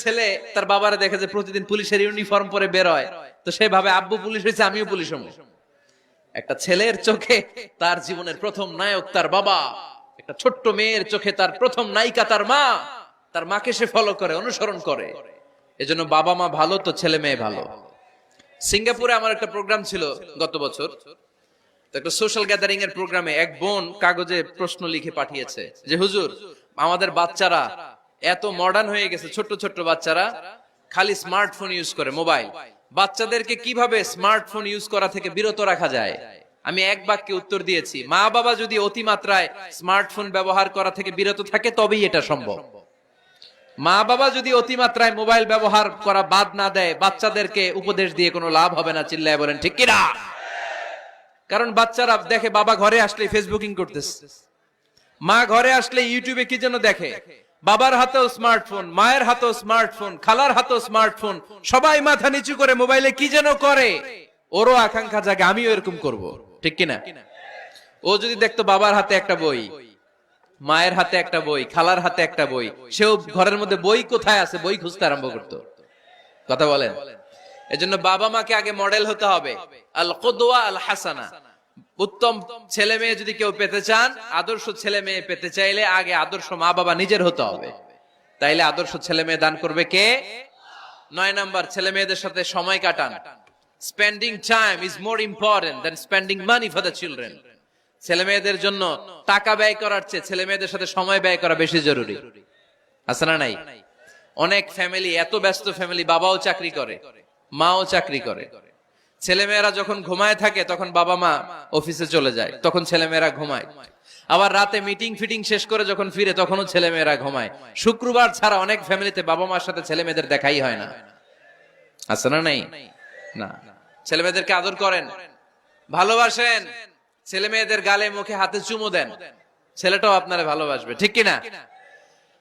ছেলে তার বাবারে দেখে যে প্রতিদিন পুলিশের ইউনিফর্ম পরে বের হয়, তো সে ভাবে আব্বু পুলিশ হয়েছে, আমিও পুলিশ হবো। একটা ছেলের চোখে তার জীবনের প্রথম নায়ক তার বাবা, একটা ছোট্ট মেয়ের চোখে তার প্রথম নায়িকা তার মা। তার মাকে সে ফলো করে, অনুসরণ করে। এজন্য বাবা মা ভালো তো ছেলে মেয়ে ভালো। সিঙ্গাপুরে আমার একটা প্রোগ্রাম ছিল গত বছর, তো একটা সোশ্যাল গ্যাদারিং এর প্রোগ্রামে এক বোন কাগজে প্রশ্ন লিখে পাঠিয়েছে যে হুজুর, আমাদের বাচ্চারা এত মডার্ন হয়ে গেছে, ছোট্ট ছোট্ট বাচ্চারা খালি স্মার্টফোন ইউজ করে, মোবাইল। বাচ্চাদেরকে কিভাবে স্মার্টফোন ইউজ করা থেকে বিরত রাখা যায়? আমি এক বাক্যে উত্তর দিয়েছি, মা বাবা যদি অতিমাত্রায় স্মার্টফোন ব্যবহার করা থেকে বিরত থাকে তবেই এটা সম্ভব। মা বাবা যদি অতিমাত্রায় মোবাইল ব্যবহার করা বাদ না দেয়, বাচ্চাদেরকে উপদেশ দিয়ে কোনো লাভ হবে না। চিল্লায় বলেন ঠিক কিনা? কারণ বাচ্চারা দেখে বাবা ঘরে আসলে ফেসবুকিং করতেছে, মা ঘরে আসলে ইউটিউবে কি যেন দেখে, বাবার হাতেও স্মার্টফোন, মায়ের হাতেও স্মার্টফোন, খালার হাতেও স্মার্টফোন, সবাই মাথা নিচু করে মোবাইলে কি যেন করে। ওরও আকাঙ্ক্ষা জাগে আমিও এরকম করব, ঠিক কিনা? ও যদি দেখতো বাবার হাতে একটা বই, মায়ের হাতে একটা বই, খালার হাতে একটা বই, সেও ঘরের মধ্যে বই কোথায় আছে বই খুঁজতে আরম্ভ করতো। কথা বলেন? এজন্য বাবা মাকে আগে মডেল হতে হবে। আল কুদওয়া আল হাসানা। উত্তম ছেলে মেয়ে যদি কেউ পেতে চান, আদর্শ ছেলে মেয়ে পেতে চাইলে আগে আদর্শ মা বাবা নিজের হতে হবে। তাইলে আদর্শ ছেলে মেয়ে দান করবে কে? 9 নাম্বার, ছেলে মেয়েদের সাথে সময় কাটান। Spending time is more important than spending money for the children. ছেলে মেয়েদের জন্য টাকা ব্যয় করার চেয়ে ছেলে মেয়েদের সাথে সময় ব্যয় করা বেশি জরুরি। আছে না নাই? অনেক ফ্যামিলি, এত ব্যস্ত ফ্যামিলি, বাবাও চাকরি করে, মাও চাকরি করে। ছেলে মেয়েরা যখন ঘুমায় থাকে তখন বাবা মা অফিসে চলে যায়, তখন ছেলে মেয়েরা ঘুমায়। আবার রাতে মিটিং ফিটিং শেষ করে যখন ফিরে তখনও ছেলে মেয়েরা ঘুমায়। শুক্রবার ছাড়া অনেক ফ্যামিলিতে বাবা মার সাথে ছেলে মেয়েদের দেখাই হয় না। আছে না নাই? না। ছেলে মেয়েদেরকে আদর করেন, ভালোবাসেন, ছেলে মেয়েদের গালে মুখে হাতে চুমু দেন, ছেলেটাও আপনারা ভালোবাসবে, ঠিক কিনা?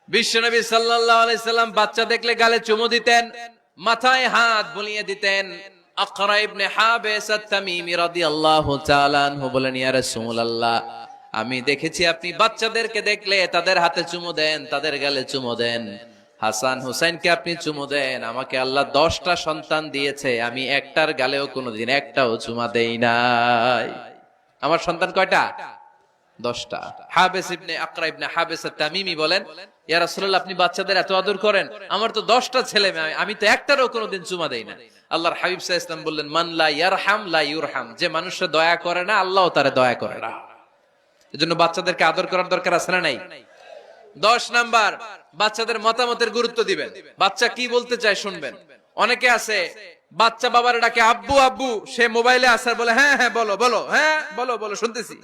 বিশ্বনবী সাল্লাল্লাহু আলাইহি সাল্লাম বাচ্চা দেখলে গালে চুমু দিতেন, মাথায় হাত বুলিয়ে দিতেন। আকরা ইবনে হাবিস আত-তামিমি রাদিয়াল্লাহু তাআলা আনহু বলেন, ইয়া রাসূলুল্লাহ, আমি দেখেছি আপনি বাচ্চাদেরকে দেখলে তাদের হাতে চুমু দেন, তাদের গালে চুমু দেন। হাসান হুসাইনকে আপনি চুমু দেন। আমাকে আল্লাহ 10টা সন্তান দিয়েছে, আমি একটার গালেও কোনোদিন একটাও চুমা দেই নাই। আমার সন্তান কয়টা? 10টা। হাবিস ইবনে আকরা ইবনে হাবিস আত-তামিমি বলেন, ইয়া রাসূলুল্লাহ, আপনি বাচ্চাদের এত আদর করেন, আমার তো 10টা ছেলে মেয়ে, আমি তো একটারও কোনোদিন চুমা দেই না। আল্লাহর হাবিব সাল্লাল্লাহু আলাইহি ওয়াসাল্লাম বললেন, মান লা ইয়ারহাম লা ইউরহাম। যে মানুষে দয়া করে না, আল্লাহও তারে দয়া করে না। এজন্য বাচ্চাদেরকে আদর করার দরকার আছে না নাই? 10 নাম্বার, বাচ্চাদের মতামতের গুরুত্ব দিবেন। বাচ্চা কি বলতে চায় শুনবেন। অনেকে আছে বাচ্চা বাবারে ডাকে আব্বু আব্বু, সে মোবাইলে আসার বলে হ্যাঁ হ্যাঁ বলো বলো, হ্যাঁ বলো বলো, শুনতেছি,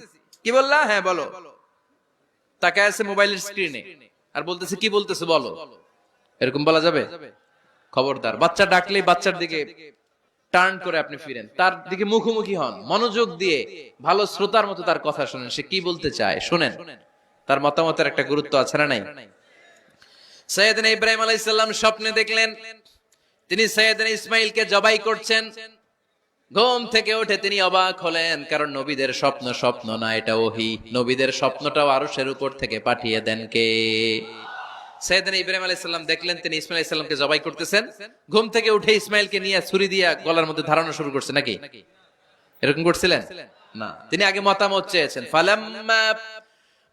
কি বললা, হ্যাঁ বলো। তাকায় আছে মোবাইলের স্ক্রিনে আর বলতেছে কি বলতেছে বলো। এরকম বলা যাবে? খবরদার। বাচ্চা ডাকলেই বাচ্চার দিকে টার্ন করে আপনি ফিরেন, তার দিকে মুখোমুখি হন, মনোযোগ দিয়ে ভালো শ্রোতার মতো তার কথা শুনেন, সে কি বলতে চায় শুনেন। তার মতামতের একটা গুরুত্ব আছে না নাই? সাইয়েদনা ইব্রাহিম আলাইহিস সালাম স্বপ্নে দেখলেন তিনি সাইয়েদনা ইসমাঈলকে জবাই করছেন। ঘুম থেকে উঠে তিনি অবাক হলেন, কারণ নবীদের স্বপ্ন স্বপ্ন না, এটা ওহী। নবীদের স্বপ্নটাও আরশের উপর থেকে পাঠিয়ে দেন কে? সাইয়েদনা ইব্রাহিম আলাইহিস সালাম দেখলেন তিনি ইসমাঈল আলাইহিস সালামকে জবাই করতেছেন। ঘুম থেকে উঠে ইসমাঈলকে নিয়ে ছুরি দিয়ে গলার মধ্যে ধারানো শুরু করছে নাকি? এরকম করছিলেন না, তিনি আগে মতামত চেয়েছেন। ফালাম্মা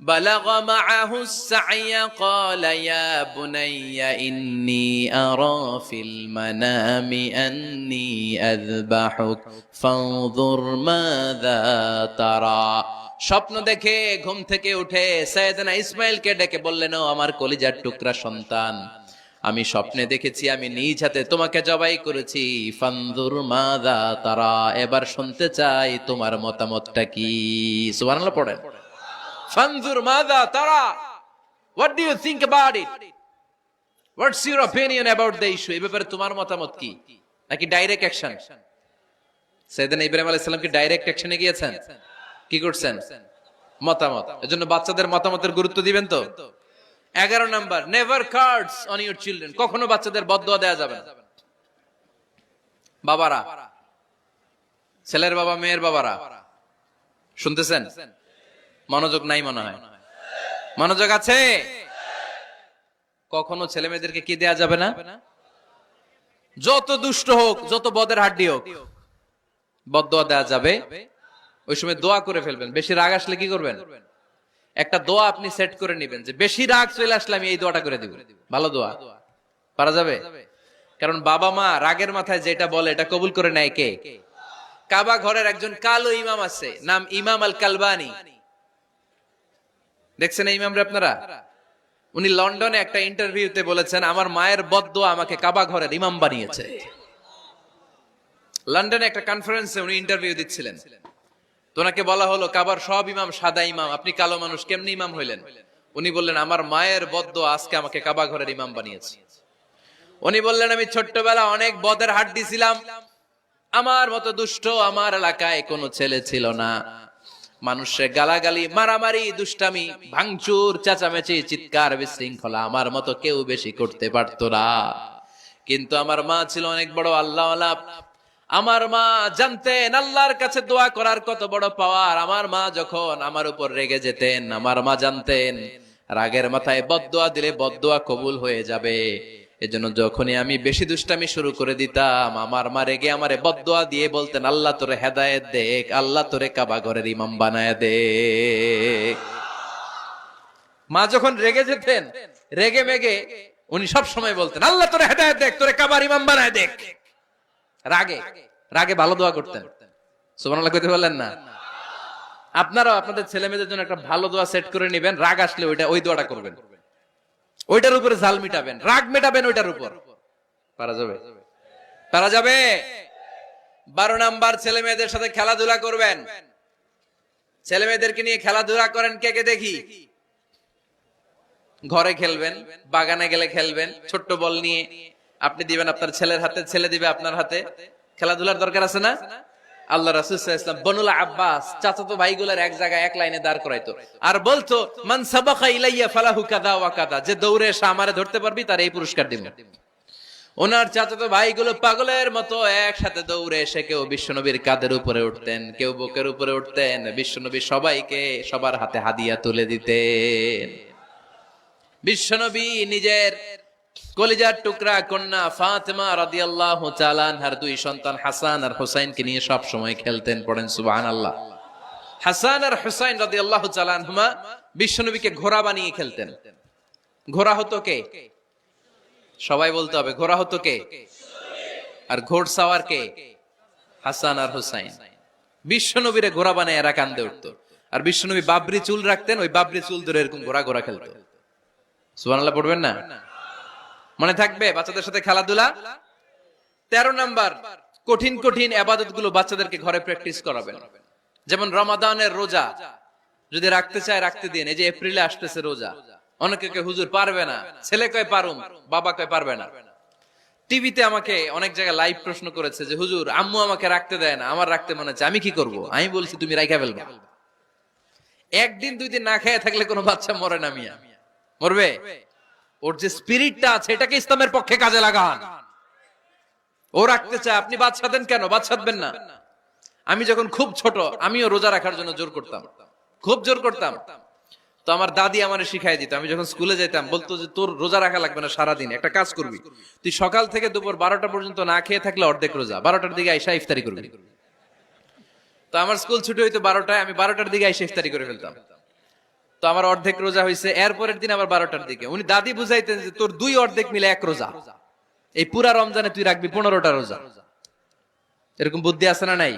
বালাগ মাআহু আস-সা'য়া ক্বালা ইয়া বুনাইয়া ইন্নী আরা ফিল মানামি আন্নী আযবাহুক ফানজুর মাযা তারা। স্বপ্ন দেখে ঘুম থেকে উঠে সাইয়েদনা ইসমাঈলকে ডেকে বললেন, ও আমার কলিজার টুকরা সন্তান, আমি স্বপ্নে দেখেছি আমি নিজ হাতে তোমাকে জবাই করেছি। ফানজুর মাযা তারা, এবার শুনতে চাই তোমার মতামতটা কি। সুবহানাল্লাহ পড়েন। ফানজুর মাযা তারা, what do you think about it? What's your opinion about the issue? এই ব্যাপারে তোমার মতামত কি? নাকি ডাইরেক্ট অ্যাকশন? সাইয়েদনা ইব্রাহিম আলাইহিস সালাম কি ডাইরেক্ট অ্যাকশনে গিয়েছেন? কি করছেন? মতামত। এজন্য বাচ্চাদের মতামতের গুরুত্ব দিবেন তো। 11 number, never cards on your children. কখনো বাচ্চাদের বদদোয়া দেয়া যাবে না। বাবারা, ছেলের বাবা মেয়ের বাবারা, শুনতেছেন? মনোযোগ নাই মনে হয়। মনোযোগ আছে? কখনো ছেলে মেয়েদেরকে কি দেয়া যাবে না? যত দুষ্ট হোক, যত বদের হাড্ডি হোক, বদদোয়া দেয়া যাবে। ওই সময় দোয়া করে ফেলবেন। বেশি রাগ আসলে কি করবেন? একটা দোয়া আপনি সেট করে নেবেন যে বেশি রাগ চলে আসলে আমি এই দোয়াটা করে দিব। ভালো দোয়া পারা যাবে? কারণ বাবা মা রাগের মাথায় যেটা বলে এটা কবুল করে নেয় কে? কাবা ঘরের একজন কালো ইমাম আছে, নাম ইমাম আল কালবানি। দেখছেন এই ইমামরে আপনারা? উনি লন্ডনে একটা ইন্টারভিউতে বলেছেন, আমার মায়ের বদদোয়া আমাকে কাবা ঘরের ইমাম বানিয়েছে। লন্ডনে একটা কনফারেন্সে উনি ইন্টারভিউ দিচ্ছিলেন। তো ওনাকে বলা হলো, কাবার সব ইমাম সাদা ইমাম, আপনি কালো মানুষ, কেমনি ইমাম হইলেন? উনি বললেন, আমার মায়ের বদদোয়া আজকে আমাকে কাবা ঘরের ইমাম বানিয়েছে। উনি বললেন, আমি ছোট্টবেলা অনেক বদের হাড্ডি ছিলাম, আমার মতো দুষ্ট আমার এলাকায় কোনো ছেলে ছিল না। মানুষের গালাগালি, মারামারি, দুষ্টামি, ভাঙচুর, চেঁচামেচি, চিৎকার, বিশৃঙ্খলা আমার মতো কেউ বেশি করতে পারতো না। কিন্তু আমার মা ছিল অনেক বড় আল্লাহওয়ালা। আমার মা জানতেন আল্লাহর কাছে দোয়া করার কত বড় পাওয়ার। আমার মা যখন আমার উপর রেগে যেতেন, আমার মা জানতেন রাগের মাথায় বদদোয়া দিলে বদদোয়া কবুল হয়ে যাবে। এজন্য যখনই আমি বেশি দুষ্টামি শুরু করে দিতাম, আমার মা রেগে আমারে বদদোয়া দিয়ে বলতেন, আল্লাহ তোরে হেদায়েত দেখ, আল্লাহ তোরে কাবা ঘরের ইমাম বানায় দে। মা যখন রেগে যেতেন, রেগে মেগে উনি সব সময় বলতেন, আল্লাহ তোরে হেদায়েত দেখ, তোরে কাবার ইমাম বানায় দেখ। রাগে রাগে ভালো দোয়া করতেন। সুবহানাল্লাহ কইতে বললেন না? আপনারাও আপনাদের ছেলে মেয়েদের জন্য একটা ভালো দোয়া সেট করে নেবেন। রাগ আসলে ওই দোয়াটা করবেন, ওইটার উপরে জাল মিটাবেন, রাগ মেটাবেন ওইটার উপর। পারা যাবে? পারা যাবে? 12 নাম্বার, ছেলে মেয়েদের সাথে খেলাধুলা করবেন। ছেলে মেয়েদেরকে নিয়ে খেলাধুলা করেন, কে কে দেখি? ঘরে খেলবেন, বাগানে গেলে খেলবেন, ছোট্ট বল নিয়ে আপনি দিবেন আপনার ছেলের হাতে, ছেলে দিবে আপনার হাতে। খেলাধুলার দরকার আছে না? আল্লাহ রাসূল সাল্লাল্লাহু আলাইহি ওয়াসাল্লাম বনুল আব্বাস চাচাতো ভাইগুলোর এক জায়গায় এক লাইনে দাঁড় করাইতো, আর বলতো, মান সাবাকা ইলাইয়া ফালাহু কাদা ওয়া কাদা, যে দৌড়ে এসে আমারে ধরতে পারবি তার এই পুরস্কার দিব। ওনার চাচাতো ভাইগুলো পাগলের মতো একসাথে দৌড়ে এসে কেউ বিশ্বনবীর কাঁধের উপরে উঠতেন, কেউ বুকের উপরে উঠতেন। বিশ্বনবী সবাইকে সবার হাতে হাদিয়া তুলে দিতেন। বিশ্বনবী নিজের কলিজার টুকরা কন্যা ফাতেমা রাদিয়াল্লাহু তাআলা আনহার 2 সন্তান হাসান আর হুসাইনকে নিয়ে সব সময় খেলতেন। পড়েন সুবহানাল্লাহ। হাসান আর হুসাইন রাদিয়াল্লাহু তাআলা আনহুমা বিশ্বনবীকে ঘোড়া বানিয়ে খেলতেন। ঘোড়া হতো কে? সবাই বলতে হবে, ঘোড়া হতো কে? আর ঘোড়সাওয়ার কে? হাসান আর হুসাইন। বিশ্বনবীরে ঘোড়া বানায় এরা কান্দে উঠতো। আর বিশ্বনবী বাবরি চুল রাখতেন, ওই বাবরি চুল ধরে এরকম ঘোড়া ঘোড়া খেলতো। সুবহানাল্লাহ পড়বেন না? মনে থাকবে বাচ্চাদের সাথে খেলাধুলা। 13 নাম্বার, কঠিন কঠিন ইবাদতগুলো বাচ্চাদেরকে ঘরে প্র্যাকটিস করাবেন। যেমন রমাদানের রোজা যদি রাখতে চায় রাখতে দিন। এই যে এপ্রিলে আসতেছে রোজা, অনেকে কয় হুজুর পারবে না, ছেলে কয় পারুম, বাবা কয় পারবে না। টিভিতে আমাকে অনেক জায়গায় লাইভ প্রশ্ন করেছে যে হুজুর আম্মু আমাকে রাখতে দেয় না, আমার রাখতে মনে হচ্ছে, আমি কি করব? আমি বলছি তুমি রাইখা ফেলবা। একদিন 2 দিন না খেয়ে থাকলে কোনো বাচ্চা মরে না মিয়া, মরবে? ওর যে স্পিরিটটা আছে এটাকে ইসলামের পক্ষে কাজে লাগান। ও রাখতে চায়, আপনি বাচ্চা দেন কেন? বাচ্চা দেবেন না। আমি যখন খুব ছোট, আমিও রোজা রাখার জন্য জোর করতাম, খুব জোর করতাম। তো আমার দাদি আমারে শিখাই দিত। আমি যখন স্কুলে যেতাম বলতো যে তোর রোজা রাখা লাগবে না, সারাদিন একটা কাজ করবি, তুই সকাল থেকে দুপুর 12টা পর্যন্ত না খেয়ে থাকলে অর্ধেক রোজা, 12টার দিকে আইসা ইফতারি করবি। তো আমার স্কুল ছুটি হইতো 12টায়, আমি 12টার দিকে আইসা ইফতারি করে ফেলতাম। তো আমার অর্ধেক রোজা হয়েছে। এরপরের দিন আবার 12টার দিকে উনি দাদি বুঝাইতেন যে তোর 2 অর্ধেক মিলে 1 রোজা, এই পুরা রমজানে তুই রাখবি 15টা রোজা। এরকম বুদ্ধি আছে না নাই?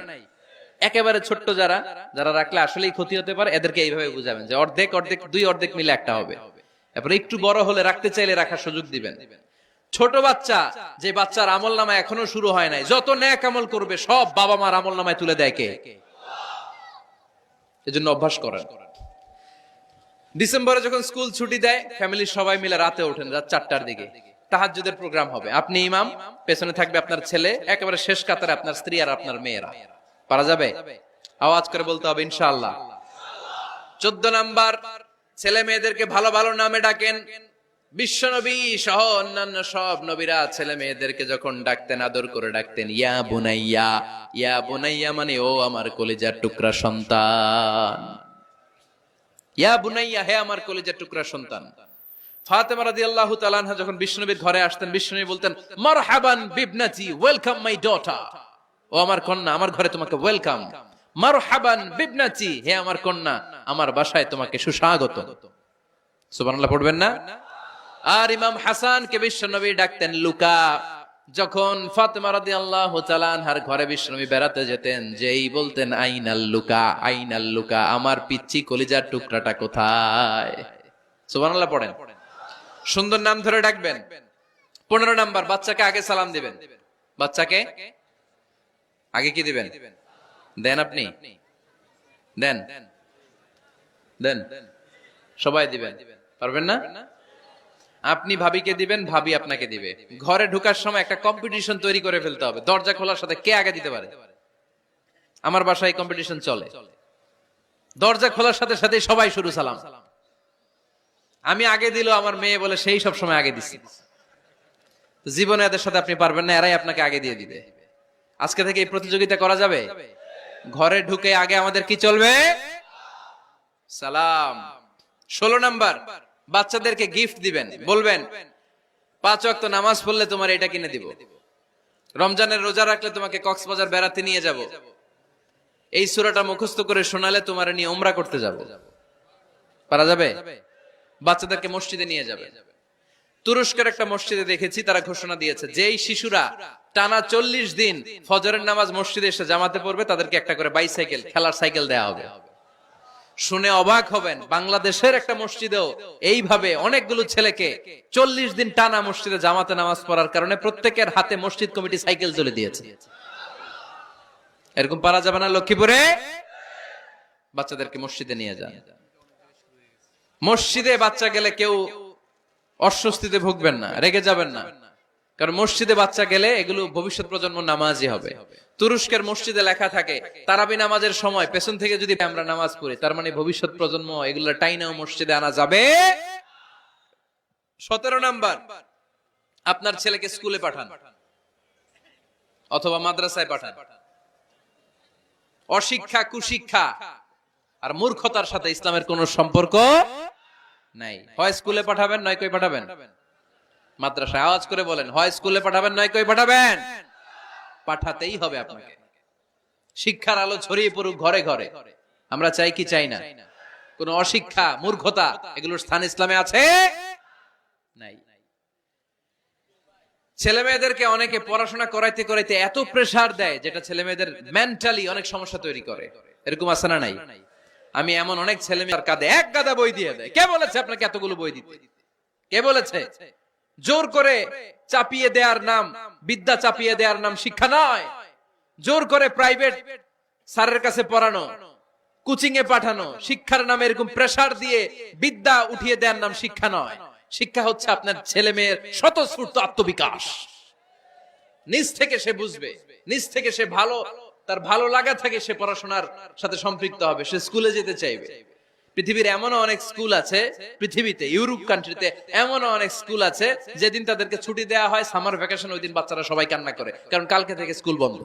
একেবারে ছোট্ট যারা যারা রাখলে আসলেই ক্ষতি হতে পারে, এদেরকে এইভাবে বুঝাবেন যে অর্ধেক অর্ধেক 2 অর্ধেক মিলে একটা হবে। এরপর একটু বড় হলে রাখতে চাইলে রাখার সুযোগ দিবেন। ছোট বাচ্চা, যে বাচ্চার আমল নামায় এখনো শুরু হয় নাই, যত নেক আমল করবে সব বাবা মার আমল নামায় তুলে দেয় কে? এজন্য অভ্যাস করেন। ডিসেম্বরে যখন স্কুল ছুটি দেয়, ফ্যামিলির সবাই মিলে রাতে ওঠেন, রাত 4টার দিকে তাহাজ্জুদের প্রোগ্রাম হবে। আপনি ইমাম, পেছনে থাকবে আপনার ছেলে, একেবারে শেষ কাতারে আপনার স্ত্রী আর আপনার মেয়েরা। পারা যাবে? আওয়াজ করে বলতে হবে ইনশাআল্লাহ। 14 নাম্বার, ছেলে মেয়েদেরকে ভালো ভালো নামে ডাকেন। বিশ্বনবী সহ অন্যান্য সব নবীরা ছেলে মেয়েদেরকে যখন ডাকতেন আদর করে ডাকতেন ইয়া বুনাইয়া। ইয়া বুনাইয়া মানে ও আমার কলিজার টুকরা সন্তান। ইয়া বুনাইয়া, হে আমার কলিজার টুকরা সন্তান। ফাতেমা রাদিয়াল্লাহু তাআলা আনহা যখন বিশ্বনবীর ঘরে আসতেন, বিশ্বনবী বলতেন, মারহাবান বিবনাতি, ওয়েলকাম মাই ডটার। ও আমার কন্যা, আমার ঘরে তোমাকে ওয়েলকাম। মারহাবান বিবনাতি, হে আমার কন্যা, আমার বাসায় তোমাকে সুস্বাগত। সুবহানাল্লাহ পড়বেন না? আর ইমাম হাসানকে বিশ্বনবী ডাকতেন লুকা। যখন ফাতেমা রাদিয়াল্লাহু তাআলা আনহার ঘরে বিশ্বনবী বেড়াতে যেতেন, যেই বলতেন আইনাল লুকা, আইনাল লুকা, আমার পিচ্চি কলিজার টুকরাটা কোথায়? সুবহানাল্লাহ পড়েন। সুন্দর নাম ধরে ডাকবেন। 15 নাম্বার, বাচ্চাকে আগে সালাম দিবেন। বাচ্চাকে আগে কি দিবেন? দেন আপনি? দেন দেন, সবাই দিবেন, পারবেন না? আপনি ভাবিকে দিবেন, ভাবি আপনাকে দিবে। ঘরে ঢোকার সময় একটা কম্পিটিশন তৈরি করে ফেলতে হবে, দরজা খোলার সাথে কে আগে দিতে পারে। আমার বাসায় কম্পিটিশন চলে, দরজা খোলার সাথে সাথে সবাই শুরু সালাম। আমি আগে দিল, আমার মেয়ে বলে সেই সব সময় আগে দিছি। জীবনে এদের সাথে আপনি পারবেন না, এরাই আপনাকে আগে দিয়ে দিবে। আজকে থেকে এই প্রতিযোগিতা করা যাবে। ঘরে ঢুকে আগে আমাদের কি চলবে? সালাম। 16 নাম্বার, বাচ্চাদেরকে গিফট দিবেন। বলবেন 5 ওয়াক্ত নামাজ পড়লে তোমার এটা কিনে দিব, রমজানের রোজা রাখলে তোমাকে কক্সবাজার বেড়াতে নিয়ে যাব, এই সূরাটা মুখস্থ করে শোনালে তোমার নিয়ে উমরা করতে যাব। পারা যাবে? বাচ্চাদেরকে মসজিদে নিয়ে যাবে। তুরস্কের একটা মসজিদে দেখেছি, তারা ঘোষণা দিয়েছে যেই শিশুরা টানা 40 দিন ফজরের নামাজ মসজিদে এসে জামাতে পড়বে, তাদেরকে একটা করে বাইসাইকেল, খেলার সাইকেল দেওয়া হবে। শুনে অবাক হবেন, বাংলাদেশের একটা মসজিদেও এইভাবে অনেকগুলো ছেলেকে 40 দিন টানা মসজিদে জামাতে নামাজ পড়ার কারণে প্রত্যেকের হাতে মসজিদ কমিটি সাইকেল তুলে দিয়েছে। এরকম পারা যাবে না? লক্ষ্মীপুরে বাচ্চাদেরকে মসজিদে নিয়ে যান। মসজিদে বাচ্চা গেলে কেউ অস্বস্তিতে ভুগবেন না, রেগে যাবেন না, কারণ মসজিদে বাচ্চা গেলে এগুলো ভবিষ্যৎ প্রজন্ম নামাজি হবে। তুরস্কের মসজিদে লেখা থাকে তারাবি নামাজের সময় পেছন থেকে যদি আমরা নামাজ পড়ি, তার মানে ভবিষ্যৎ প্রজন্ম এগুলো টাইনাও মসজিদে আনা যাবে। 17 নাম্বার, আপনার ছেলেকে স্কুলে পাঠান অথবা মাদ্রাসায় পাঠান। অশিক্ষা, কুশিক্ষা আর মূর্খতার সাথে ইসলামের কোন সম্পর্ক নাই। হয় স্কুলে পাঠাবেন, নয় কই পাঠাবেন মাদ্রাসায়। আওয়াজ করে বলেন, হয় স্কুলে পাঠাবেন, নয় কই পাঠাবেন। পাঠাতেই হবে আপনাকে। শিক্ষার আলো ছড়িয়ে পড়ুক ঘরে ঘরে। আমরা চাই কি চাই না? কোন অশিক্ষা, মূর্খতা এগুলোর স্থান ইসলামে আছে? নাই। ছেলে মেয়েদেরকে অনেকে পড়াশোনা করাইতে করাইতে এত প্রেসার দেয়, যেটা ছেলে মেয়েদের মেন্টালি অনেক সমস্যা তৈরি করে। এরকম আছে না নাই? আমি এমন অনেক ছেলে মেয়ের কাঁধে এক গাদা বই দিয়ে দেয়। কে বলেছে আপনাকে এতগুলো বই দিতে? কে বলেছে? জোর করে চাপিয়ে দেওয়ার নাম বিদ্যা, চাপিয়ে দেওয়ার নাম শিক্ষা নয়। জোর করে প্রাইভেট স্যারের কাছে পড়ানো, কোচিং এ পাঠানো, শিক্ষার নামে এরকম প্রেসার দিয়ে বিদ্যা উঠিয়ে দেওয়ার নাম শিক্ষা নয়। শিক্ষা হচ্ছে আপনার ছেলে মেয়ের স্বতঃস্ফূর্ত আত্মবিকাশ। নিজ থেকে সে বুঝবে, নিজ থেকে সে তার ভালো লাগা থাকে, সে পড়াশোনার সাথে সম্পৃক্ত হবে, সে স্কুলে যেতে চাইবে। পৃথিবীর এমনও অনেক স্কুল আছে, পৃথিবীতে ইউরোপ কান্ট্রিতে এমনও অনেক স্কুল আছে যেদিন তাদেরকে ছুটি দেওয়া হয়, সামার ভ্যাকেশন, ওই দিন বাচ্চারা সবাই কান্না করে, কারণ কালকে থেকে স্কুল বন্ধ।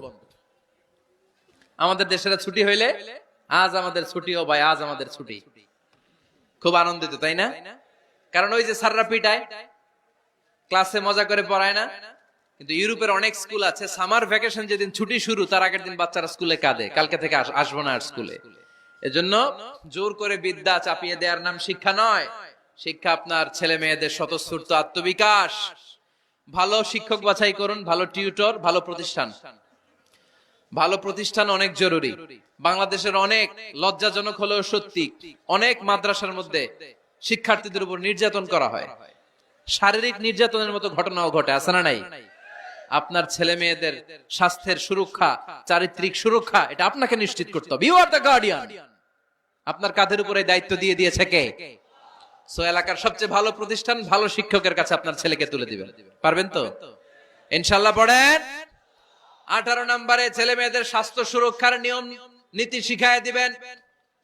আমাদের দেশের ছুটি হইলে আজ আমাদের ছুটি, ও ভাই আজ আমাদের ছুটি, খুব আনন্দিত, তাই না? কারণ ওই যে স্যাররা পিটায়, ক্লাসে মজা করে পড়ায় না। কিন্তু ইউরোপের অনেক স্কুল আছে, সামার ভ্যাকেশন যেদিন ছুটি শুরু, তার আগের দিন বাচ্চারা স্কুলে কাঁদে, কালকে থেকে আসবো না আর স্কুলে। এজন্য জোর করে বিদ্যা চাপিয়ে দেওয়ার নাম শিক্ষা নয়। শিক্ষা আপনার ছেলে মেয়েদের স্বতঃস্ফূর্ত আত্মবিকাশ। ভালো শিক্ষক বাছাই করুন, ভালো টিউটর, ভালো প্রতিষ্ঠান। ভালো প্রতিষ্ঠান অনেক জরুরি। বাংলাদেশের অনেক লজ্জাজনক হলেও সত্যি, অনেক মাদ্রাসার মধ্যে শিক্ষার্থীদের উপর নির্যাতন করা হয়, শারীরিক নির্যাতনের মতো ঘটনাও ঘটে, আছে না নাই? আপনার ছেলে মেয়েদের স্বাস্থ্যের সুরক্ষা, চারিত্রিক সুরক্ষা, এটা আপনাকে নিশ্চিত করতে হবে। You are the guardian. আপনার কাঁধের উপরে দায়িত্ব দিয়ে দিয়েছে কে? সো এলাকার সবচেয়ে ভালো প্রতিষ্ঠান, ভালো শিক্ষকের কাছে আপনার ছেলেকে তুলে দিবেন। পারবেন তো ইনশাআল্লাহ? পড়েন। 18 নম্বরে ছেলে মেয়েদের স্বাস্থ্য সুরক্ষার নিয়ম নীতি শিখায় দিবেন।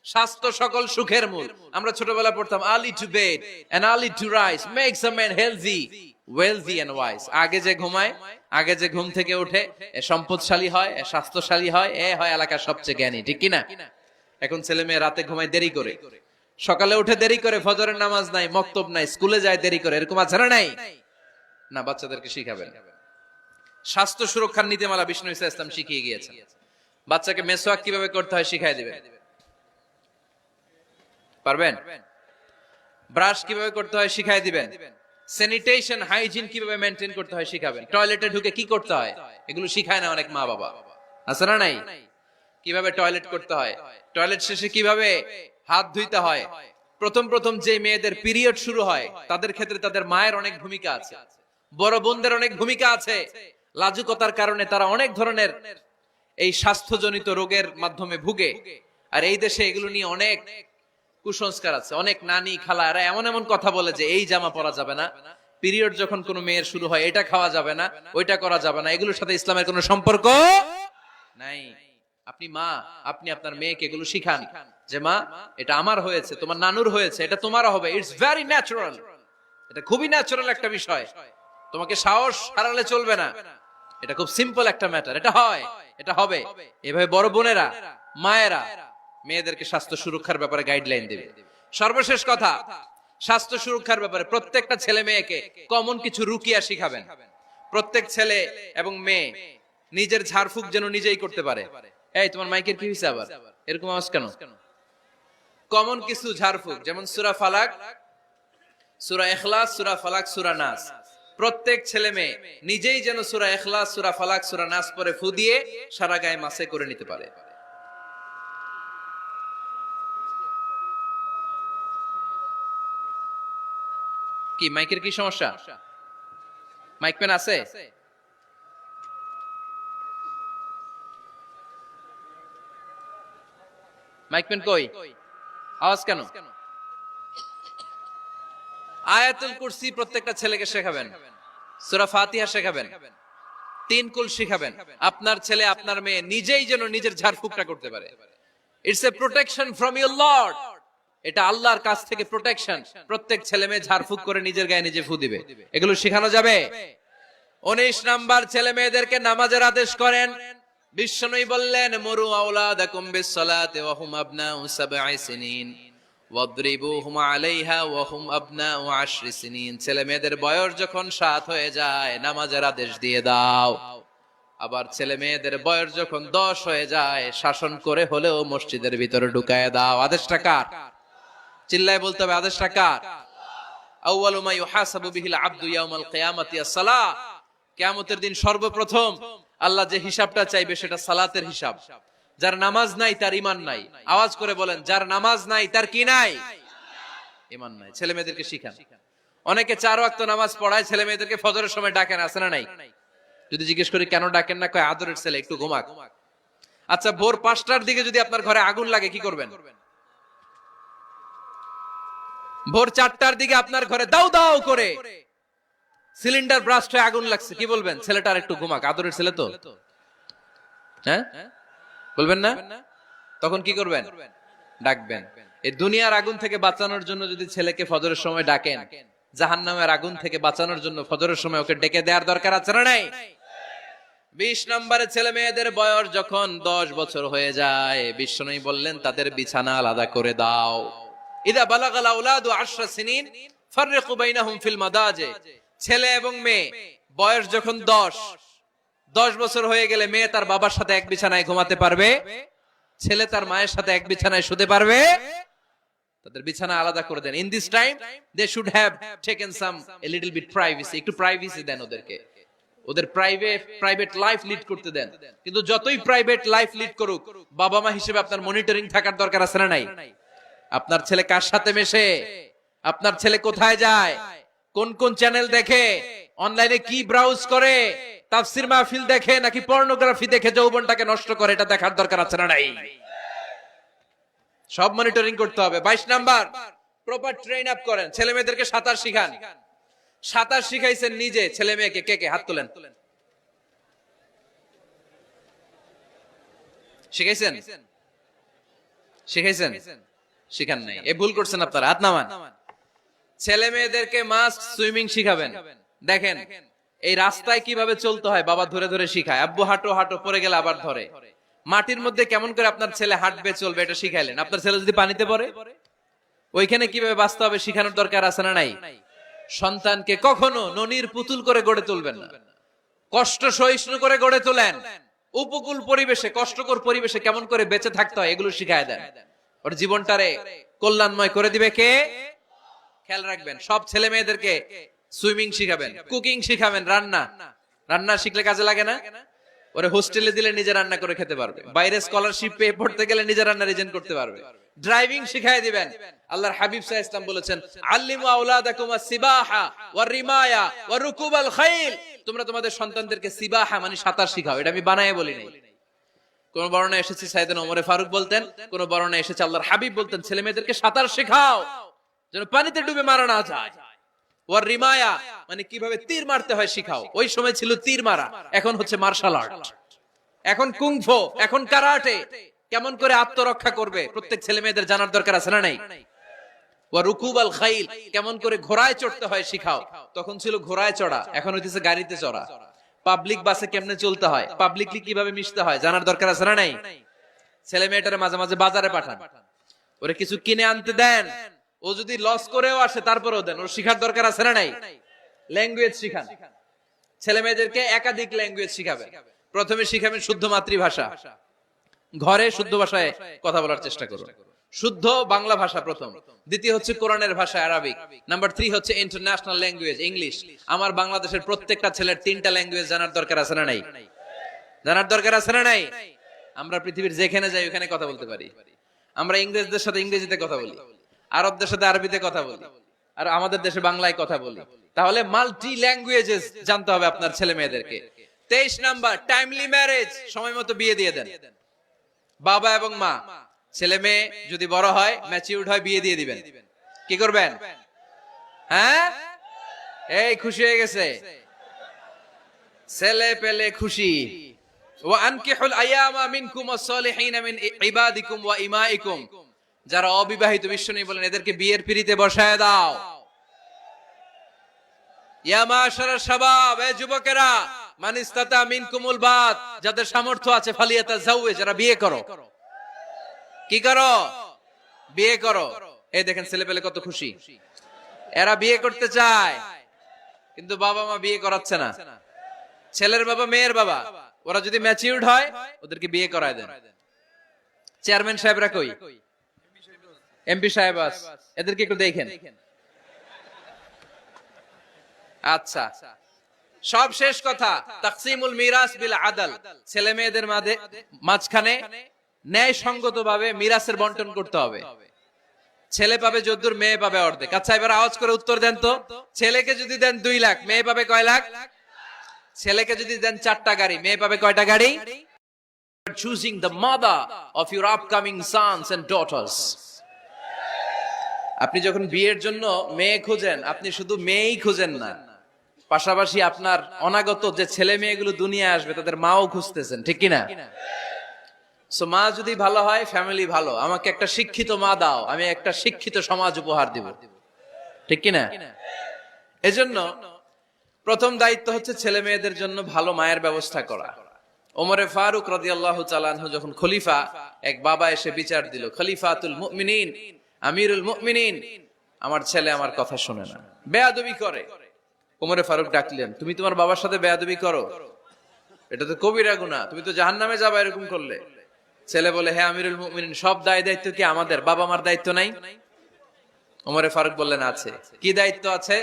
স্বাস্থ্য সকল সুখের মূল। আমরা ছোটবেলা পড়তাম early to bed and early to rise makes a man healthy, wealthy and wise. আগে যে ঘুমায়, আগে যে ঘুম থেকে ওঠে, এ সম্পদশালী হয়, এ স্বাস্থ্যশালী হয়, এ হয় এলাকার সবচেয়ে জ্ঞানী, ঠিক কি না? এখন ছেলে মেয়ে রাতে ঘুমায় দেরি করে, সকালে উঠে দেরি করে, ফজরের নামাজ নাই, মক্তব নাই, স্কুলে যায় দেরি করে, এরকম আছে না নাই? না, বাচ্চাদেরকে শিখাবেন। স্বাস্থ্য সুরক্ষার নীতিমালা বিষ্ণু ইসা ইসলাম শিখিয়ে গিয়েছেন। বাচ্চাকে মেসওয়াক কিভাবে করতে হয় শিখাই দিবেন, পারবেন? ব্রাশ কিভাবে করতে হয় শিখাই দিবেন। স্যানিটেশন, হাইজিন কিভাবে মেনটেন করতে হয় শিখাবেন। টয়লেটে ঢুকে কি করতে হয় এগুলো শিখায় না অনেক মা বাবা, আছে না নাই? কিভাবে টয়লেট করতে হয়, টয়লেট শেষে কিভাবে হাত ধুইতে হয়। প্রথম প্রথম যে মেয়েদের পিরিয়ড শুরু হয় তাদের ক্ষেত্রে তাদের মায়ের অনেক ভূমিকা আছে, বড় বোনদের অনেক ভূমিকা আছে। লাজুকতার কারণে তারা অনেক ধরনের এই স্বাস্থ্যজনিত রোগের মাধ্যমে ভুগে। আর এই দেশে এগুলো নিয়ে অনেক কুসংস্কার আছে। অনেক নানি খালা এরা এমন এমন কথা বলে যে এই জামা পরা যাবে না, পিরিয়ড যখন কোনো মেয়ের শুরু হয় এটা খাওয়া যাবে না, ওইটা করা যাবে না। এগুলোর সাথে ইসলামের কোনো সম্পর্ক নাই। আপনি মা, আপনি আপনার মেয়েকে এগুলো শিখান যে মা, এটা আমার হয়েছে, তোমার নানুর হয়েছে, এটা তোমারও হবে। ইটস ভেরি ন্যাচারাল, এটা খুবই ন্যাচারাল একটা বিষয়। তোমাকে সাহস হারালে চলবে না, এটা খুব সিম্পল একটা ম্যাটার, এটা হয়, এটা হবে। এভাবে বড় বোনেরা, মায়েরা মেয়েদেরকে স্বাস্থ্য সুরক্ষার ব্যাপারে গাইডলাইন দেবে। সর্বশেষ কথা, স্বাস্থ্য সুরক্ষার ব্যাপারে প্রত্যেকটা ছেলে মেয়েকে কমন কিছু রুকিয়া শিখাবেন। প্রত্যেক ছেলে এবং মেয়ে নিজের ঝাড়ফুঁক যেন নিজেই করতে পারে। এই তোমার মাইকের কি হইছে আবার, এরকম আওয়াজ কেন? কমন কিছু ঝাড়ফুঁক, যেমন সূরা ফালাক, সূরা ইখলাস, সূরা ফালাক, সূরা নাস। প্রত্যেক ছেলে মেয়ে নিজেই যেন সূরা ইখলাস, সূরা ফালাক, সূরা নাস পরে ফু দিয়ে সারা গায়ে মাসে করে নিতে পারে। কি মাইকের কি সমস্যা? মাইক পেন আছে? মাইক পেন কই? আওয়াজ কেন? আয়াতুল কুরসি প্রত্যেকটা ছেলেকে শেখাবেন, সূরা ফাতিহা শেখাবেন, 3 কুল শেখাবেন। আপনার ছেলে আপনার মেয়ে নিজেই যেন নিজের ঝাড়ফুঁকটা করতে পারে। It's a protection from your Lord, এটা আল্লাহর কাছ থেকে প্রোটেকশন। প্রত্যেক ছেলে মেয়ে ঝাড়ফুঁক করে নিজের গায়ে নিজে ফু দিবে, এগুলো শেখানো যাবে। 19 নাম্বার, ছেলে মেয়েদেরকে নামাজের আদেশ করেন। বিশ্বনবী বললেন, মুরু আওলাদাকুম বিসসালাতি ওয়া হুম আবনাউ 7 সিনিন ওয়াদরিবুহুম আলাইহা ওয়া হুম আবনাউ 10 সিনিন। ছেলে মেয়েদের বয়স যখন 7 হয়ে যায় নামাজের আদেশ দিয়ে দাও। আবার ছেলে মেয়েদের বয়স যখন 10 হয়ে যায় শাসন করে হলেও মসজিদের ভিতরে ঢুকায় দাও। আদেশটা কার? চিল্লায় বলতে হবে, আদেশটা কার? আউয়ালু মা ইউহাসাবু বিহিল আবদু ইয়াউমাল কিয়ামাতি আস-সালাহ। কিয়ামতের দিন সর্বপ্রথম আল্লাহ যে হিসাবটা চাইবে সেটা সালাতের হিসাব। যার নামাজ নাই তার ঈমান নাই। আওয়াজ করে বলেন, যার নামাজ নাই তার কি নাই? ঈমান নাই। ছেলে মেয়েদেরকে শিখান। অনেকে 4 ওয়াক্ত নামাজ পড়ায়, ছেলে মেয়েদেরকে ফজরের সময় ডাকেন, আছে না নাই? যদি জিজ্ঞেস করি কেন ডাকেন না, কয় আদরের ছেলে, একটু ঘুমাক। আচ্ছা, ভোর 5টার দিকে যদি আপনার ঘরে আগুন লাগে কি করবেন? ভোর 4টার দিকে আপনার ঘরে দাউ দাউ করে সিলিন্ডার ব্রাস্ট হয়ে আগুন লাগছে, কি বলবেন? ছেলেটার একটু ঘুমাক, আদরের ছেলে তো, হ্যাঁ বলবেন না? তখন কি করবেন? ডাকবেন। এই দুনিয়ার আগুন থেকে বাঁচানোর জন্য যদি ছেলেকে ফজরের সময় ডাকেন, জাহান্নামের আগুন থেকে বাঁচানোর জন্য ফজরের সময় ওকে ডেকে দেওয়ার দরকার আছে না নাই? 20 নম্বরে, ছেলে মেয়েদের বয়স যখন 10 বছর হয়ে যায় বিশ্বনবী বললেন তাদের বিছানা আলাদা করে দাও। ইদা বালাগাল আওলাদু 10 সিনিন ফাররিকু বাইনাহুম ফিল মাদাজি। ছেলে এবং মেয়ে বয়স যখন 10 বছর হয়ে গেলে মেয়ে তার বাবার সাথে এক বিছানায় ঘুমাতে পারবে, ছেলে তার মায়ের সাথে এক বিছানায় শুতে পারবে। তাদের বিছানা আলাদা করে দেন। In this time they should have taken some a little bit privacy. একটু প্রাইভেসি দেন ওদেরকে, ওদের প্রাইভেট লাইফ লিড করতে দেন। কিন্তু যতই প্রাইভেট লাইফ লিড করুক, বাবা মা হিসেবে আপনার মনিটরিং থাকার দরকার আছে না নাই? আপনার ছেলে কার সাথে মেশে, আপনার ছেলে কোথায় যায়, কোন কোন চ্যানেল দেখে, অনলাইনে কি ব্রাউজ করে, তাফসীর মাহফিল দেখে নাকি পর্নোগ্রাফি দেখে যৌবনটাকে নষ্ট করে, এটা দেখার দরকার আছে না নাই? সব মনিটরিং করতে হবে। 22 নাম্বার, প্রপার ট্রেন আপ করেন। ছেলে মেয়েদেরকে সাঁতার শিখান। সাঁতার শিখাইছেন নিজে ছেলে মেয়েকে? কে কে হাত তোলেন? শিখাইছেন? শিখাইছেন? শিখান নাই, এ ভুল করছেন আপনারা, হাত নামান। ছেলে মেয়েদেরকে মাস্ট সুইমিং শিখাবেন। দেখেন এই রাস্তায় কিভাবে চলতে হয় বাবা ধরে ধরে শিখায়। আব্বু হাঁটো হাঁটো, পড়ে গেলে আবার ধরে। মাটির মধ্যে কেমন করে আপনার ছেলে হাঁটবে চলবে এটা শিখাইলেন। আপনার ছেলে যদি পানিতে পড়ে, ওইখানে কিভাবে বাঁচতে হবে শিখানোর দরকার আছে না নাই? সন্তানকে কখনো ননির পুতুল করে গড়ে তুলবেন না, কষ্ট সহিষ্ণু করে গড়ে তোলেন। উপকূল পরিবেশে, কষ্টকর পরিবেশে কেমন করে বেঁচে থাকতে হয় এগুলো শিখায় দেন। ওর জীবনটারে কল্যাণময় করে দিবে কে? খেয়াল রাখবেন, সব ছেলে মেয়েদেরকে সুইমিং শিখাবেন, কুকিং শিখাবেন, রান্না শিখলে কাজে লাগে না? ওরে হোস্টেলে দিলে নিজে রান্না করে খেতে পারবে, বাইরে স্কলারশিপ পেয়ে পড়তে গেলে নিজে রান্না রিজেন করতে পারবে। ড্রাইভিং শিখায় দিবেন। আল্লাহর হাবিব সাল্লাল্লাহু আলাইহি ওয়াসাল্লাম বলেছেন, আল্লিমু আওলাদাকুম আস-সিবাহা ওয়ার রিমায়া ওয়া রুকুবাল খাইল। তোমরা তোমাদের সন্তানদেরকে সিবাহা মানে সাঁতার শিখাও। এটা আমি বানায়ে বলি নাই। কোন বর্ণনায় এসেছে সাইয়েদনা ওমর ফারুক বলতেন, কোন বর্ণনায় এসেছে আল্লাহর হাবিব বলতেন, ছেলে মেয়েদেরকে সাঁতার শেখাও যেন পানিতে ডুবে মারা না যায়। ওয়ার রিমায়া মানে কিভাবে তীর মারতে হয় শিখাও। ওই সময় ছিল তীর মারা, এখন হচ্ছে মার্শাল আর্ট, এখন কুংফু, এখন কারাটে। কেমন করে আত্মরক্ষা করবে প্রত্যেক ছেলে মেয়েদের জানার দরকার আছে না নাই? ওয়া রুকুবাল খাইল, কেমন করে ঘোড়ায় চড়তে হয় শিখাও। তখন ছিল ঘোড়ায় চড়া, এখন হইতেছে গাড়িতে চড়া। পাবলিক বাসে কেমনে চলতে হয়, পাবলিকলি কিভাবে মিশতে হয় জানার দরকার আছে না নাই? ছেলে মেয়েটারে মাঝে মাঝে বাজারে পাঠান, ওরে কিছু কিনে আনতে দেন। ও যদি লস করেও আসে তারপরেও দেন, ওর শিখার দরকার আছে না নাই? ল্যাঙ্গুয়েজ শিখান, ছেলে মেয়েদেরকে একাধিক ল্যাঙ্গুয়েজ শিখাবেন। প্রথমে শিখাবেন শুদ্ধ মাতৃভাষা, ঘরে শুদ্ধ ভাষায় কথা বলার চেষ্টা করুন। শুদ্ধ বাংলা ভাষা প্রথম, দ্বিতীয় হচ্ছে কোরআনের ভাষা আরবিক, নাম্বার 3 হচ্ছে ইন্টারন্যাশনাল ল্যাঙ্গুয়েজ ইংলিশ। আমার বাংলাদেশের প্রত্যেকটা ছেলের 3টা ল্যাঙ্গুয়েজ জানার দরকার আছে না নাই? জানার দরকার আছে না নাই? আমরা পৃথিবীর যেখানে যাই ওখানে কথা বলতে পারি। আমরা ইংরেজদের সাথে ইংরেজিতে কথা বলি, আরবদের সাথে আরবিতে কথা বলি, আর আমাদের দেশে বাংলায় কথা বলি। তাহলে মাল্টি ল্যাঙ্গুয়েজেস জানতে হবে আপনার ছেলে মেয়েদেরকে। 23 নাম্বার, টাইমলি ম্যারেজ, সময় মতো বিয়ে দিয়ে দেন। বাবা এবং মা, ছেলে মেয়ে যদি বড় হয়, ম্যাচিউরড হয়, বিয়ে দিয়ে দিবেন। কি করবেন? হ্যাঁ, এই খুশি হয়ে গেছে, ছেলে পেলে খুশি। ওয়া আনকিহুল আয়ামা মিনকুম ওয়াস-সালিহিনা মিন ইবাদিকুম ওয়া ইমাইকুম, যারা অবিবাহিত বিশ্বনবী বলেন এদেরকে বিয়ের পিঁড়িতে বসায় দাও। ইয়া মাশারাশ শাবাব, এ যুবকেরা, মান ইসতাতা মিনকুমুল বাত, যাদের সামর্থ্য আছে ফালিয়াতাজাওয়াজ, যারা বিয়ে করো। কি করো? বিয়ে করো। এই দেখেন ছেলে পেলে কত খুশি, এরা বিয়ে করতে চায় কিন্তু বাবা মা বিয়ে করাচ্ছে না। ছেলের বাবা মেয়ের বাবা, ওরা যদি ম্যাচিউরড হয় ওদেরকে বিয়ে করায় দেন। চেয়ারম্যান সাহেবরা কই? এমপি সাহেব আস, এদেরকে একটু দেখেন। আচ্ছা, সব শেষ কথা, তাকসিমুল মিরাস বিল আদল, ছেলে মেয়েদের মাঝখানে ন্যায় সঙ্গত ভাবে মিরাসের বন্টন করতে হবে। ছেলে পাবে যদ্দুর, মেয়ে পাবে অর্ধেক। আচ্ছা এবার আওয়াজ করে উত্তর দেন তো, ছেলেকে যদি দেন 2 লাখ, মেয়ে পাবে কয় লাখ? ছেলেকে যদি দেন 4টা গাড়ি, মেয়ে পাবে কয়টা গাড়ি? Choosing the mother of your upcoming sons and daughters. আপনি যখন বিয়ের জন্য মেয়ে খোঁজেন, আপনি শুধু মেয়েই খোঁজেন না, পাশাপাশি আপনার অনাগত যে ছেলে মেয়েগুলো দুনিয়ায় আসবে তাদের মাও খুঁজতেছেন, ঠিক কিনা? সো মা যদি ভালো হয়, ফ্যামিলি ভালো। আমাকে একটা শিক্ষিত মা দাও, আমি একটা শিক্ষিত সমাজ উপহার দিব, ঠিক কিনা? এজন্য প্রথম দায়িত্ব হচ্ছে ছেলে মেয়েদের জন্য ভালো মায়ের ব্যবস্থা করা। ওমরে ফারুক রাদিয়াল্লাহু তাআলা আনহু যখন খলিফা, এক বাবা এসে বিচার দিল, খলিফাতুল মুমিনিন, আমিরুল মুমিনিন, আমার ছেলে আমার কথা শুনে না, বেয়াদবি করে। ওমরে ফারুক ডাকলেন, তুমি তোমার বাবার সাথে বেয়াদবি করো, এটা তো কবিরা গুনাহ, তুমি তো জাহান্নামে যাবে এরকম করলে। ছেলে বলে, হ্যাঁ আমিরুল মুমিনিন, সব দায়িত্ব কি আমাদের? বাবা মার দায়িত্ব নাই? ওমরে ফারুক বললেন আছে। কি দায়িত্ব আছে?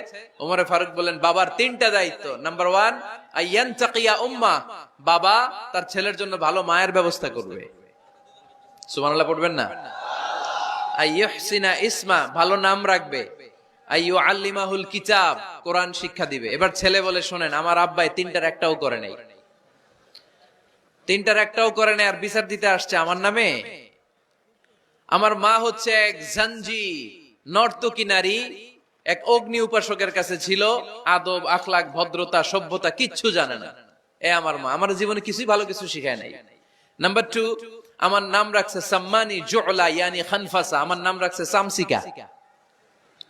ওমরে ফারুক বললেন, বাবার 3টা দায়িত্ব। নাম্বার 1, আইয়ানতাকিয়া উম্মাহ, বাবা তার ছেলের জন্য ভালো মায়ের ব্যবস্থা করবে। সুবহানাল্লাহ পড়বেন না? আইয়ুহসিনা ইসমা, ভালো নাম রাখবে। আইয়ুআল্লিমাহুল কিতাব, কোরআন শিক্ষা দিবে। এবার ছেলে বলে, শোনেন আমার আব্বাই 3টার একটাও করে নাই, 3টার একটাও করে নাই, আর বিচার দিতে আসছে আমার নামে। আমার মা হচ্ছে এক জাঞ্জি, নর্তকী নারী, এক অগ্নি উপাসকের কাছে ছিল, আদব আখলাক ভদ্রতা সভ্যতা কিচ্ছু জানে না। এ আমার মা, আমার জীবনে কিছুই ভালো কিছু শিখায় নাই। নাম্বার 2, আমার নাম রাখছে সাম্মানি জুলা ইয়ানি খানফাসা, আমার নাম রাখছে সামসিকা।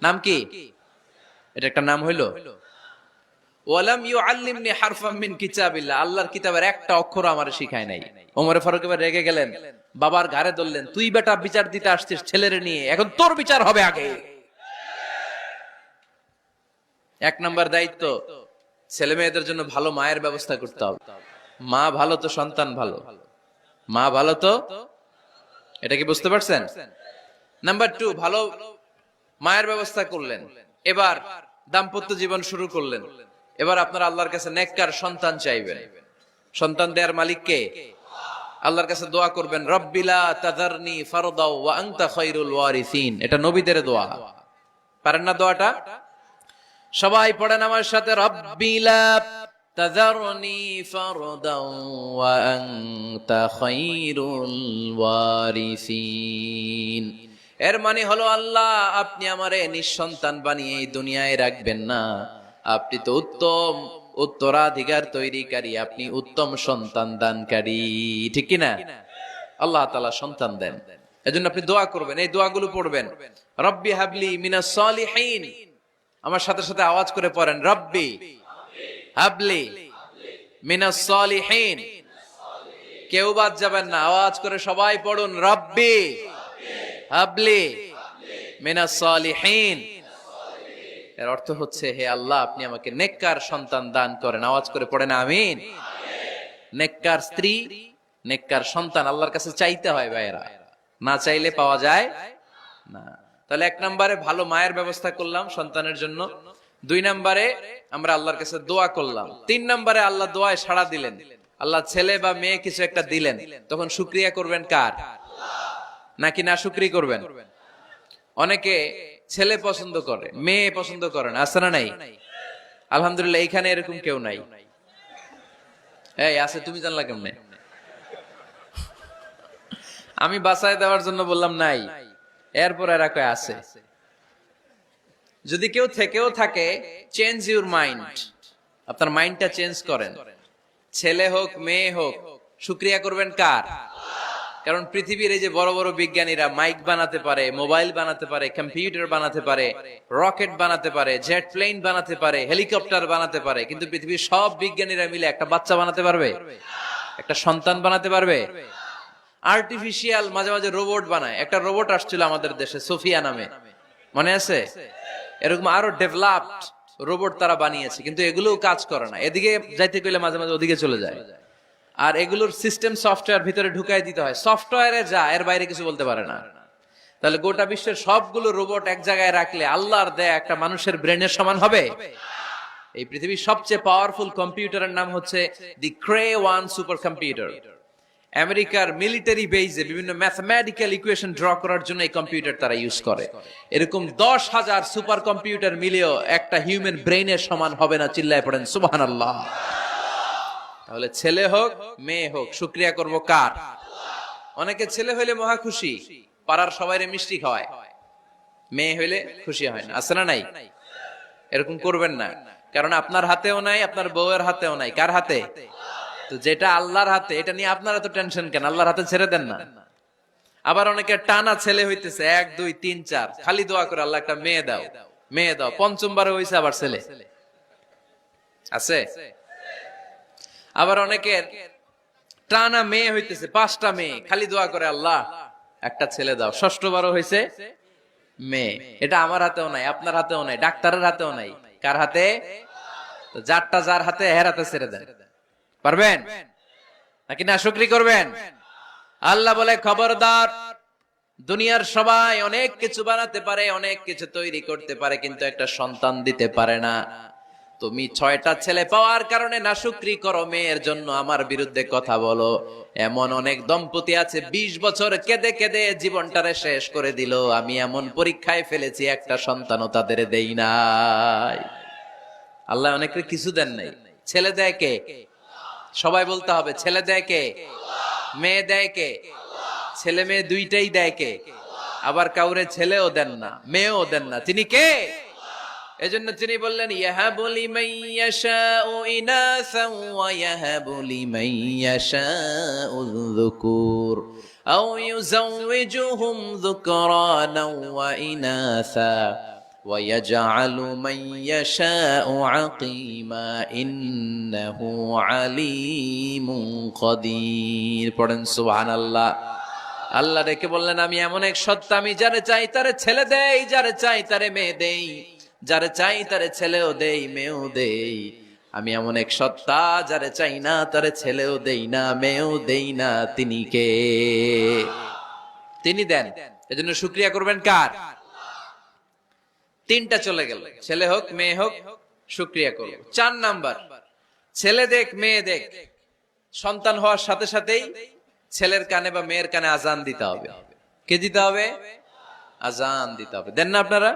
নাম কি? এটা একটা নাম হইলো? ওয়ালাম ইউআল্লিমনি হারফাম মিন কিতাবিল্লাহ, আল্লাহর কিতাবের একটা অক্ষর আমারে শিখায় নাই। ওমর ফারুক এবার রেগে গেলেন, বাবার ঘাড়ে ধরলেন, তুই বেটা বিচার দিতে আসছিস ছেলেরে নিয়ে, এখন তোর বিচার হবে আগে। এক নাম্বার দায়িত্ব, ছেলে মেয়েদের জন্য ভালো মায়ের ব্যবস্থা করতে হবে। মা ভালো তো সন্তান ভালো, মা ভালো তো, এটা কি বুঝতে পারছেন? নাম্বার 2, ভালো মায়ের ব্যবস্থা করলেন, এবার দাম্পত্য জীবন শুরু করলেন। এবার আপনারা আল্লাহর কাছে নেককার সন্তান চাইবেন। সন্তান দেওয়ার মালিক কে? আল্লাহর কাছে দোয়া করবেন, রব্বিলা তাযারনি ফারদাও ওয়া আনতা খায়রুল ওয়ারিসিন। এটা নবীদের দোয়া, পারেন না দোয়াটা? সবাই পড়েন আমার সাথে, রব্বিলা তাযারনি ফারদাও ওয়া আনতা খায়রুল ওয়ারিসিন। এর মানে হলো, আল্লাহ আপনি আমারে নিঃসন্তান বানিয়ে এই দুনিয়ায় রাখবেন না, আপনি তো উত্তম উত্তরাধিকার তৈরিকারী, আপনি উত্তম সন্তান দানকারী, ঠিক কি না? আল্লাহ তাআলা সন্তান দেন, এজন্য আপনি দোয়া করবেন, এই দোয়াগুলো পড়বেন। রব্বি হাবলি মিনাস সালিহিন, আমার সাথে সাথে আওয়াজ করে পড়েন, রব্বি হাবলি মিনাস সালিহিন। কেউ বাদ যাবেন না, আওয়াজ করে সবাই পড়ুন, রব্বি হাবলি মিনাস সালিহিন। এর অর্থ হচ্ছে, হে আল্লাহ আপনি আমাকে নেককার সন্তান দান করেন। আওয়াজ করে পড়েন আমিন। নেককার স্ত্রী, নেককার সন্তান আল্লাহর কাছে চাইতে হয় ভাইয়েরা, না চাইলে পাওয়া যায় না। তাহলে 1 নম্বরে ভালো মায়ের ব্যবস্থা করলাম সন্তানের জন্য, 2 নম্বরে আমরা আল্লাহর কাছে দোয়া করলাম, 3 নম্বরে আল্লাহ দোয়ায় সাড়া দিলেন, আল্লাহ ছেলে বা মেয়ে কিছু একটা দিলেন, তখন শুকরিয়া করবেন কার? নাকি না শুকরি করবেন? অনেকে ছেলে পছন্দ করে, মেয়ে পছন্দ করে না, আছে না নাই? আলহামদুলিল্লাহ এইখানে এরকম কেউ নাই। এই আছে, তুমি জানলা কেমনে? আমি বাঁচায় দেওয়ার জন্য বললাম নাই, এরপর এরা কয় আছে। যদি কেউ থেকেও থাকে, চেঞ্জ ইউর মাইন্ড, আপনার মাইন্ডটা চেঞ্জ করেন। ছেলে হোক মেয়ে হোক, শুকরিয়া করবেন কার? কারণ পৃথিবীর এই যে বড় বড় বিজ্ঞানীরা মাইক বানাতে পারে, মোবাইল বানাতে পারে, কম্পিউটার বানাতে পারে, রকেট বানাতে পারে, জেট প্লেন বানাতে পারে, হেলিকপ্টার বানাতে পারে, কিন্তু পৃথিবীর সব বিজ্ঞানীরা মিলে একটা বাচ্চা বানাতে পারবে? একটা সন্তান বানাতে পারবে? আর্টিফিশিয়াল মাঝে মাঝে রোবট বানায়। একটা রোবট আসছিল আমাদের দেশে, সোফিয়া নামে, মনে আছে? এরকম আরো ডেভেলপড রোবট তারা বানিয়েছে, কিন্তু এগুলোও কাজ করে না। এদিকে যাইতে গেলে মাঝে মাঝে ওদিকে চলে যায়। আর এগুলোর সিস্টেম সফটওয়্যার ভিতরে ঢুকাই দিতে হয়, সফটওয়্যারে যা, এর বাইরে কিছু বলতে পারে না। তাহলে গোটা বিশ্বের সবগুলো রোবট এক জায়গায় রাখলে আল্লাহর দেয়া একটা মানুষের ব্রেনের সমান হবে? এই পৃথিবীর সবচেয়ে পাওয়ারফুল কম্পিউটারের নাম হচ্ছে দি ক্রে 1 সুপার কম্পিউটার। আমেরিকার মিলিটারি বেজে বিভিন্ন ম্যাথমেটিক্যাল ইকুয়েশন ড্র করার জন্য এই কম্পিউটার তারা ইউজ করে। এরকম 10,000 সুপার কম্পিউটার মিলেও একটা হিউম্যান ব্রেইনের সমান হবে না। চিল্লায় পড়েন সুবহানাল্লাহ। তাহলে ছেলে হোক মেয়ে হোক, শুকরিয়া করব কার? অনেকে ছেলে হইলে মহা খুশি, পাড়ার সবাইরে মিষ্টি খাওয়ায়, মেয়ে হইলে খুশি হয় না, আছে না নাই? এরকম করবেন না, কারণ আপনার হাতেও নাই, আপনার বউয়ের হাতেও নাই। কার হাতে? তো যেটা আল্লাহর হাতে, এটা নিয়ে আপনারা তো টেনশন কেন? আল্লাহর হাতে ছেড়ে দেন না। আবার অনেকে টানা ছেলে হইতেছে 1 2 3 4, খালি দোয়া করে আল্লাহ একটা মেয়ে দাও, মেয়ে দাও। 5ম হইছে আবার ছেলে, আছে? আবার অনেকের টানা মেয়ে হইতেছে 5টা মেয়ে, খালি দোয়া করে আল্লাহ একটা ছেলে দাও। 6বার হইছে মেয়ে। এটা আমার হাতেও নাই, আপনার হাতেও নাই, ডাক্তারের হাতেও নাই। কার হাতে? তো যারটা যার হাতে, এর হাতে ছেড়ে দেন। পারবেন নাকি না শুকরি করবেন? আল্লাহ বলে, খবরদার, দুনিয়ার সবাই অনেক কিছু বানাতে পারে, অনেক কিছু তৈরি করতে পারে, কিন্তু একটা সন্তান দিতে পারে না। তুমি 6টা ছেলে পাওয়ার কারণে নাশুকরি করো, মেয়ের জন্য আমার বিরুদ্ধে কথা বলো। এমন অনেক দম্পতি আছে 20 বছর কেঁদে কেঁদে জীবনটারে শেষ করে দিল। আমি এমন পরীক্ষায় ফেলেছি, একটা সন্তানও তাদের দেই নাই। আল্লাহ অনেকে কিছু দেন নাই। ছেলে দেয় কে? সবাই বলতে হবে, ছেলে দেয় কে? মেয়ে দেয় কে? ছেলে মেয়ে দুইটাই দেয় কে? আবার কাউরে ছেলেও দেন না, মেয়েও দেন না, তিনি কে? এজন্য তিনি বললেন, ইয়াহাবু লিমান ইয়াশাউ ইনাসা ওয়া ইয়াহাবু লিমান ইয়াশাউ যুকুর আও ইউযাওয়িজুহুম যুকরানা ওয়া ইনাসা ওয়া ইয়াজআলু মান ইয়াশাউ আকিমা ইন্নাহু আলীমুন কাদির। পড়েন সুবহানাল্লাহ। আল্লাহ ডেকে বললেন, আমি এমন এক সত্তা, আমি যারে চাই তারে ছেলে দেই, যারে চাই তারে মেয়ে দেই, যারে চাই তারে ছেলেও দেই মেয়েও দেই। আমি এমন এক সত্তা, যারে চাই না তারে ছেলেও দেই না মেয়েও দেই না। তিনি কে? তিনি দেন। এজন্য শুকরিয়া করবেন কার? তিনটা চলে গেল, ছেলে হোক মেয়ে হোক, শুকরিয়া করব। 4 নাম্বার, ছেলে দেখ মেয়ে দেখ, সন্তান হওয়ার সাথে সাথেই ছেলের কানে বা মেয়ের কানে আজান দিতে হবে। কে দিতে হবে? আজান দিতে হবে। দেন না আপনারা?